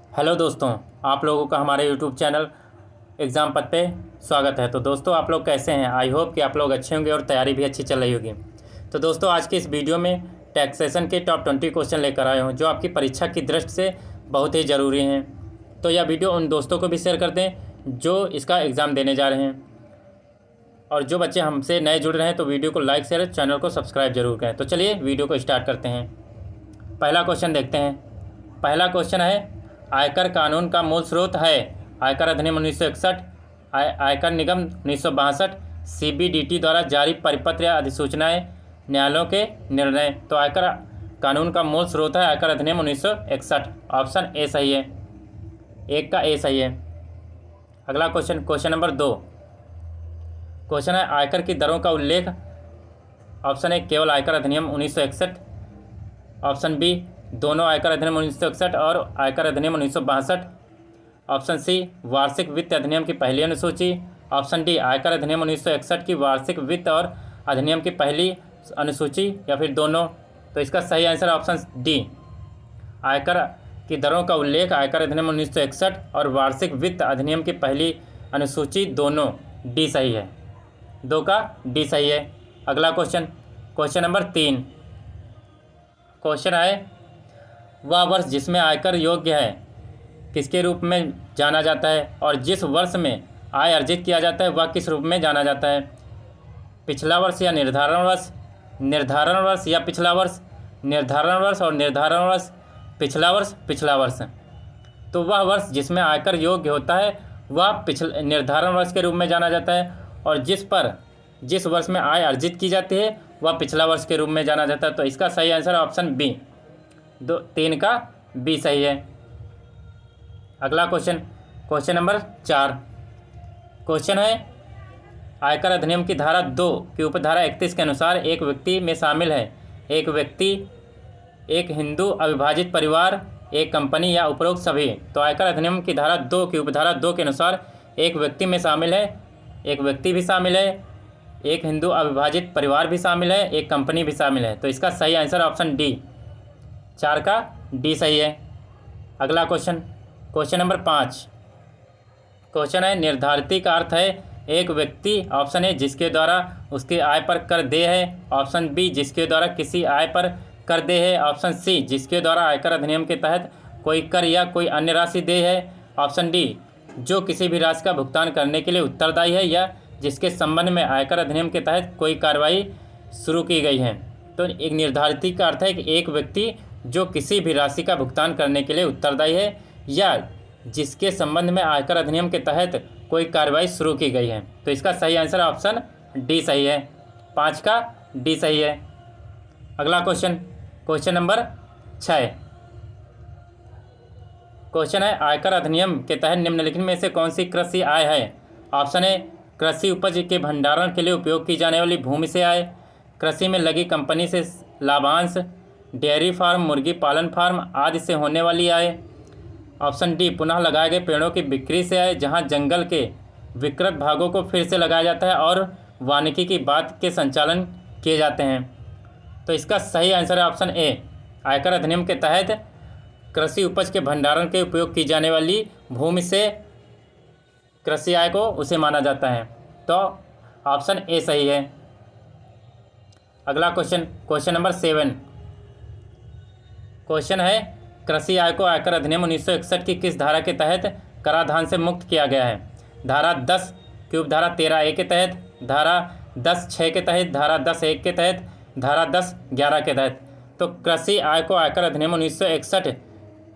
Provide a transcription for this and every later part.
Hello दोस्तों, आप लोगों का हमारे यूट्यूब चैनल एग्ज़ाम पथ पे स्वागत है। तो दोस्तों, आप लोग कैसे हैं? आई होप कि आप लोग अच्छे होंगे और तैयारी भी अच्छी चल रही होगी। तो दोस्तों, आज की इस वीडियो में टैक्सेशन के टॉप 20 क्वेश्चन लेकर आए हूँ जो आपकी परीक्षा की दृष्टि से बहुत ही ज़रूरी हैं। तो यह वीडियो उन दोस्तों को भी शेयर कर दें जो इसका एग्ज़ाम देने जा रहे हैं, और जो बच्चे हमसे नए जुड़ रहे हैं तो वीडियो को लाइक शेयर, चैनल को सब्सक्राइब जरूर करें। तो चलिए वीडियो को स्टार्ट करते हैं। पहला क्वेश्चन देखते हैं। पहला क्वेश्चन है, आयकर कानून का मूल स्रोत है आयकर अधिनियम 1961, आयकर निगम 1962, सीबीडीटी द्वारा जारी परिपत्र या अधिसूचनाएं, न्यायालयों के निर्णय। तो आयकर कानून का मूल स्रोत है आयकर अधिनियम 1961। ऑप्शन ए सही है, एक का ए सही है। अगला क्वेश्चन, क्वेश्चन नंबर 2। क्वेश्चन है, आयकर की दरों का उल्लेख। ऑप्शन ए केवल आयकर अधिनियम 1961, ऑप्शन बी दोनों आयकर अधिनियम 1961 और आयकर अधिनियम 1962, ऑप्शन सी वार्षिक वित्त अधिनियम की पहली अनुसूची, ऑप्शन डी आयकर अधिनियम 1961 की वार्षिक वित्त और अधिनियम की पहली अनुसूची, या फिर दोनों। तो इसका सही आंसर ऑप्शन डी, आयकर की दरों का उल्लेख आयकर अधिनियम 1961 और वार्षिक वित्त अधिनियम की पहली अनुसूची, दोनों। डी सही है, दो का डी सही है। अगला क्वेश्चन, क्वेश्चन नंबर 3। क्वेश्चन है, वह वर्ष जिसमें आयकर योग्य है किसके रूप में जाना जाता है, और जिस वर्ष में आय अर्जित किया जाता है वह किस रूप में जाना जाता है? पिछला वर्ष या निर्धारण वर्ष, निर्धारण वर्ष या पिछला वर्ष, निर्धारण वर्ष और निर्धारण वर्ष, पिछला वर्ष, पिछला वर्ष। तो वह वर्ष जिसमें आयकर योग्य होता है वह निर्धारण वर्ष के रूप में जाना जाता है, और जिस वर्ष में आय अर्जित की जाती है वह पिछला वर्ष के रूप में जाना जाता है। तो इसका सही आंसर ऑप्शन बी, 3 का बी सही है। अगला क्वेश्चन, क्वेश्चन नंबर 4। क्वेश्चन है, आयकर अधिनियम की धारा 2 की उपधारा 31 के अनुसार एक व्यक्ति में शामिल है एक व्यक्ति, एक हिंदू अविभाजित परिवार, एक कंपनी या उपरोक्त सभी। तो आयकर अधिनियम की धारा 2 की उपधारा 2 के अनुसार एक व्यक्ति में शामिल है एक व्यक्ति भी शामिल है, एक हिंदू अविभाजित परिवार भी शामिल है, एक कंपनी भी शामिल है। तो इसका सही आंसर ऑप्शन डी, 4 का डी सही है। अगला क्वेश्चन, क्वेश्चन नंबर 5। क्वेश्चन है, निर्धारित का अर्थ है एक व्यक्ति। ऑप्शन ए जिसके द्वारा उसकी आय पर कर देय है, ऑप्शन बी जिसके द्वारा किसी आय पर कर देय है, ऑप्शन सी जिसके द्वारा आयकर अधिनियम के तहत कोई कर या कोई अन्य राशि देय है, ऑप्शन डी जो किसी भी राशि का भुगतान करने के लिए उत्तरदायी है या जिसके संबंध में आयकर अधिनियम के तहत कोई कार्रवाई शुरू की गई है। तो एक निर्धारित का अर्थ है कि एक व्यक्ति जो किसी भी राशि का भुगतान करने के लिए उत्तरदायी है या जिसके संबंध में आयकर अधिनियम के तहत कोई कार्रवाई शुरू की गई है। तो इसका सही आंसर ऑप्शन डी सही है, 5 का डी सही है। अगला क्वेश्चन, क्वेश्चन नंबर 6। क्वेश्चन है, आयकर अधिनियम के तहत निम्नलिखित में से कौन सी कृषि आय है? ऑप्शन ए कृषि उपज के भंडारण के लिए उपयोग की जाने वाली भूमि से आय, कृषि में लगी कंपनी से लाभांश, डेयरी फार्म, मुर्गी पालन फार्म आदि से होने वाली आय, ऑप्शन डी पुनः लगाए गए पेड़ों की बिक्री से आय जहां जंगल के विकृत भागों को फिर से लगाया जाता है और वानिकी की बात के संचालन किए जाते हैं। तो इसका सही आंसर है ऑप्शन ए, आयकर अधिनियम के तहत कृषि उपज के भंडारण के उपयोग की जाने वाली भूमि से कृषि आय को उसे माना जाता है। तो ऑप्शन ए सही है। अगला क्वेश्चन, क्वेश्चन नंबर 7। क्वेश्चन है, कृषि आय को आयकर अधिनियम 1961 की किस धारा के तहत कराधान से मुक्त किया गया है? धारा 10 की उपधारा 13A के तहत, धारा 10(6) के तहत, धारा 10(1) के तहत, धारा 10(11) के तहत। तो कृषि आय को आयकर अधिनियम 1961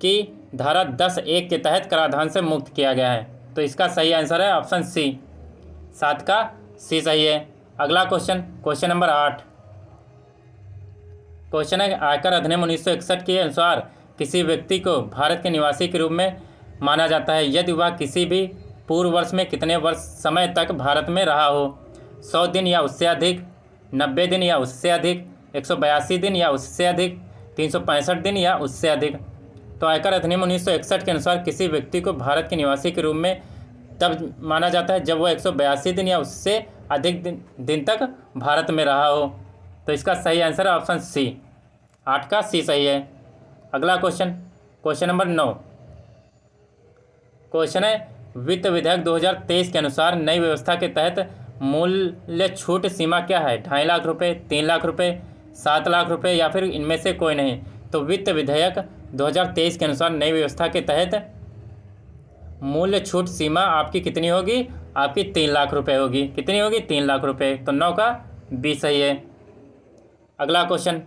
की धारा 10(1) के तहत कराधान से मुक्त किया गया है। तो इसका सही आंसर है ऑप्शन सी, 7 का सी सही है। अगला क्वेश्चन, क्वेश्चन नंबर 8। क्वेश्चन है, आयकर अधिनियम 1961 के अनुसार किसी व्यक्ति को भारत के निवासी के रूप में माना जाता है यदि वह किसी भी पूर्व वर्ष में कितने वर्ष समय तक भारत में रहा हो? 100 दिन या उससे अधिक, 90 दिन या उससे अधिक, 182 दिन या उससे अधिक, 365 दिन या उससे अधिक। तो आयकर अधिनियम 1961 के अनुसार किसी व्यक्ति को भारत के निवासी के रूप में तब माना जाता है जब वह 182 दिन या उससे अधिक दिन तक भारत में रहा हो। तो इसका सही आंसर है ऑप्शन सी, 8 का सी सही है। अगला क्वेश्चन, क्वेश्चन नंबर 9। क्वेश्चन है वित्त विधेयक 2023 के अनुसार नई व्यवस्था के तहत मूल्य छूट सीमा क्या है? 2.5 लाख रुपये, 3 लाख रुपये, 7 लाख रुपये या फिर इनमें से कोई नहीं। तो वित्त विधेयक 2023 के अनुसार नई व्यवस्था के तहत मूल्य छूट सीमा आपकी कितनी होगी? आपकी 3 लाख रुपये होगी। कितनी होगी? 3 लाख रुपये। तो 9 का बी सही है। अगला क्वेश्चन,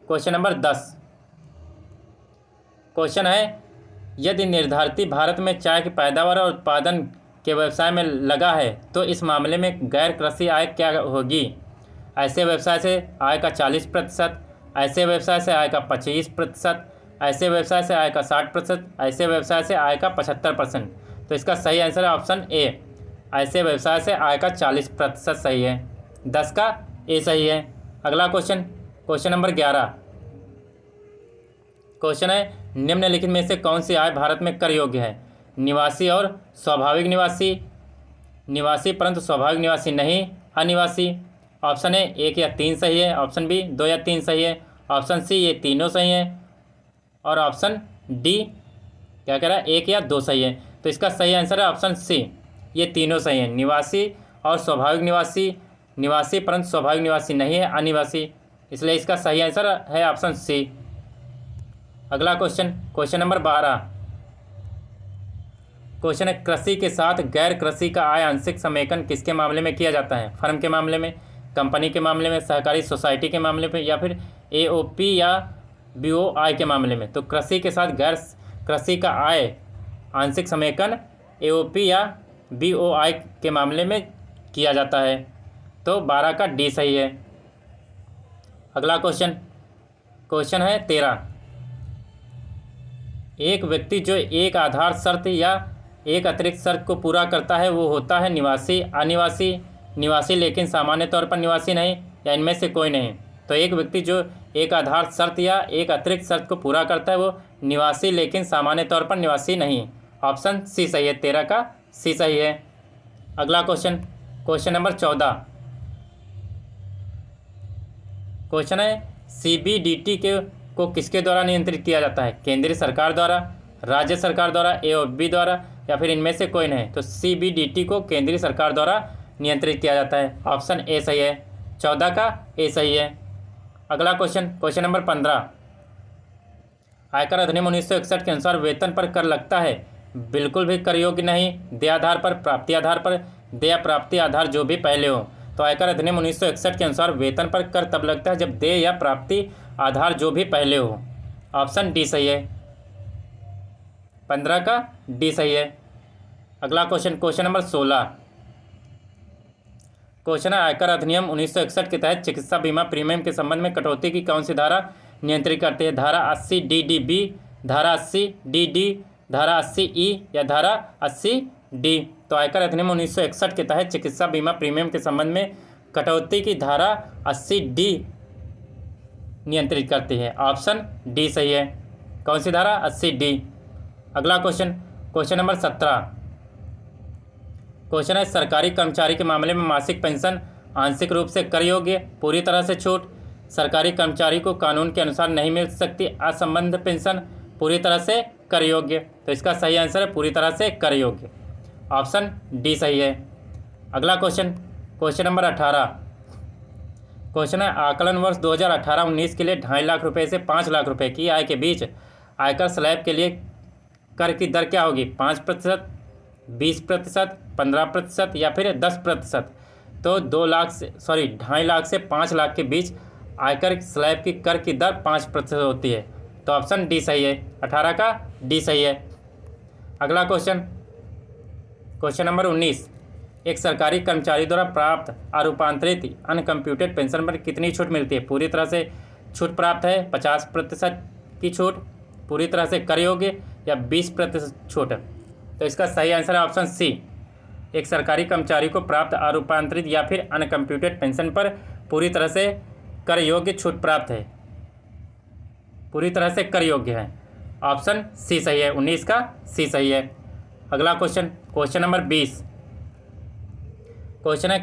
क्वेश्चन नंबर 10। क्वेश्चन है यदि निर्धारित भारत में चाय की पैदावार और उत्पादन के व्यवसाय में लगा है तो इस मामले में गैर कृषि आय क्या होगी? ऐसे व्यवसाय से आय का 40%, ऐसे व्यवसाय से आय का 25%, ऐसे व्यवसाय से आय का 60%, ऐसे व्यवसाय से आय का 75%। तो इसका सही आंसर है ऑप्शन ए, ऐसे व्यवसाय से आय का 40% सही है। 10 का ए सही है। अगला क्वेश्चन, क्वेश्चन नंबर 11। क्वेश्चन है निम्नलिखित में से कौन सी आय भारत में कर योग्य है? निवासी और स्वाभाविक निवासी, निवासी परंतु स्वाभाविक निवासी नहीं, अनिवासी। ऑप्शन ए 1 या 3 सही है, ऑप्शन बी 2 या 3 सही है, ऑप्शन सी ये तीनों सही है और ऑप्शन डी क्या कह रहा है? 1 या 2 सही है। तो इसका सही आंसर है ऑप्शन सी, ये तीनों सही है। निवासी और स्वाभाविक निवासी, निवासी परंतु स्वाभाविक निवासी नहीं है, अनिवासी। इसलिए इसका सही आंसर है ऑप्शन सी। अगला क्वेश्चन, क्वेश्चन नंबर 12। क्वेश्चन है कृषि के साथ गैर कृषि का आय आंशिक समेकन किसके मामले में किया जाता है? फर्म के मामले में, कंपनी के मामले में, सहकारी सोसाइटी के मामले में या फिर एओपी या बीओआई के मामले में। तो कृषि के साथ गैर कृषि का आय आंशिक समेकन एओपी या बीओआई के मामले में किया जाता है। तो 12 का डी सही है। अगला क्वेश्चन, क्वेश्चन है 13। एक व्यक्ति जो एक आधार शर्त या एक अतिरिक्त शर्त को पूरा करता है वो होता है निवासी, अनिवासी, निवासी लेकिन सामान्य तौर पर निवासी नहीं, या इनमें से कोई नहीं। तो एक व्यक्ति जो एक आधार शर्त या एक अतिरिक्त शर्त को पूरा करता है वो निवासी लेकिन सामान्य तौर पर निवासी नहीं। ऑप्शन सी सही है। 13 का सी सही है। अगला क्वेश्चन, क्वेश्चन नंबर 14। क्वेश्चन है सीबीडीटी को किसके द्वारा नियंत्रित किया जाता है? केंद्रीय सरकार द्वारा, राज्य सरकार द्वारा, एओपी द्वारा या फिर इनमें से कोई नहीं। तो सीबीडीटी को केंद्रीय सरकार द्वारा नियंत्रित किया जाता है। ऑप्शन ए सही है। 14 का ए सही है। अगला क्वेश्चन, क्वेश्चन नंबर 15। आयकर अधिनियम 1961 के अनुसार वेतन पर कर लगता है? बिल्कुल भी कर योग्य नहीं, देय आधार पर, प्राप्ति आधार पर, देय प्राप्ति आधार जो भी पहले हो। तो आयकर अधिनियम 1961 के अनुसार वेतन पर कर तब लगता है जब देय या प्राप्ति आधार जो भी पहले हो। ऑप्शन डी सही है। 15 का डी सही है। अगला क्वेश्चन, क्वेश्चन नंबर 16। क्वेश्चन है आयकर अधिनियम 1961 के तहत चिकित्सा बीमा प्रीमियम के संबंध में कटौती की कौन सी धारा नियंत्रित करती है? धारा 80 DDB, धारा 80 DD, धारा 80 E या धारा 80 D। तो आयकर अधिनियम 1961 के तहत चिकित्सा बीमा प्रीमियम के संबंध में कटौती की धारा 80 D नियंत्रित करती है। ऑप्शन डी सही है। कौन सी धारा? 80 D। अगला क्वेश्चन, क्वेश्चन नंबर 17। क्वेश्चन है सरकारी कर्मचारी के मामले में मासिक पेंशन आंशिक रूप से कर योग्य, पूरी तरह से छूट। सरकारी कर्मचारी को कानून के अनुसार नहीं मिल सकती असंबद्ध पेंशन, पूरी तरह से कर योग्य। तो इसका सही आंसर है पूरी तरह से कर योग्य। ऑप्शन डी सही है। अगला क्वेश्चन, क्वेश्चन नंबर 18। क्वेश्चन है आकलन वर्ष 2018-19 के लिए 2.5 लाख रुपये से 5 लाख रुपये की आय के बीच आयकर स्लैब के लिए कर की दर क्या होगी? 5%, 20%, 15% या फिर 10%। तो 2.5 लाख से 5 लाख के बीच आयकर स्लैब की कर की दर 5% होती है। तो ऑप्शन डी सही है। 18 का डी सही है। अगला क्वेश्चन, क्वेश्चन नंबर 19। एक सरकारी कर्मचारी द्वारा प्राप्त अरूपांतरित अनकम्प्यूटेड पेंशन पर कितनी छूट मिलती है? पूरी तरह से छूट प्राप्त है, 50% की छूट, पूरी तरह से कर योग्य या 20% छूट। तो इसका सही आंसर है ऑप्शन सी। एक सरकारी कर्मचारी को प्राप्त अरूपांतरित या फिर अनकम्प्यूटेड पेंशन पर पूरी तरह से कर योग्य छूट प्राप्त है, पूरी तरह से कर योग्य है। ऑप्शन सी सही है। 19 का सी सही है। अगला क्वेश्चन, क्वेश्चन नंबर 20। क्वेश्चन है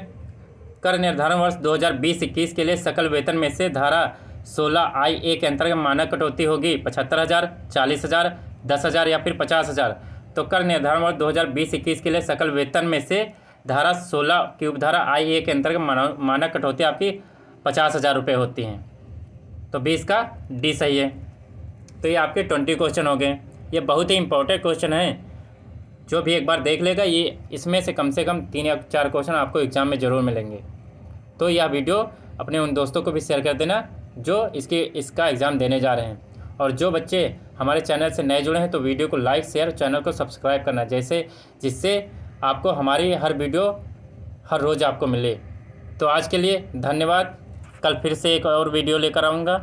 कर निर्धारण वर्ष 2020-21 के लिए सकल वेतन में से धारा 16(I)(a) के अंतर्गत मानक कटौती होगी 75,000, 40,000, 10,000 या फिर 50,000। तो कर निर्धारण वर्ष 2020-21 के लिए सकल वेतन में से धारा 16 की उपधारा I(a) के अंतर्गत मानक कटौती आपकी 50,000 रुपये होती हैं। तो 20 का डी सही है। तो ये आपके 20 क्वेश्चन हो गए। ये बहुत ही इंपॉर्टेंट क्वेश्चन हैं, जो भी एक बार देख लेगा ये इसमें से कम 3 या 4 क्वेश्चन आपको एग्ज़ाम में ज़रूर मिलेंगे। तो यह वीडियो अपने उन दोस्तों को भी शेयर कर देना जो इसका एग्ज़ाम देने जा रहे हैं। और जो बच्चे हमारे चैनल से नए जुड़े हैं तो वीडियो को लाइक शेयर, चैनल को सब्सक्राइब करना जिससे आपको हमारी हर वीडियो हर रोज़ आपको मिले। तो आज के लिए धन्यवाद। कल फिर से एक और वीडियो लेकर आऊँगा।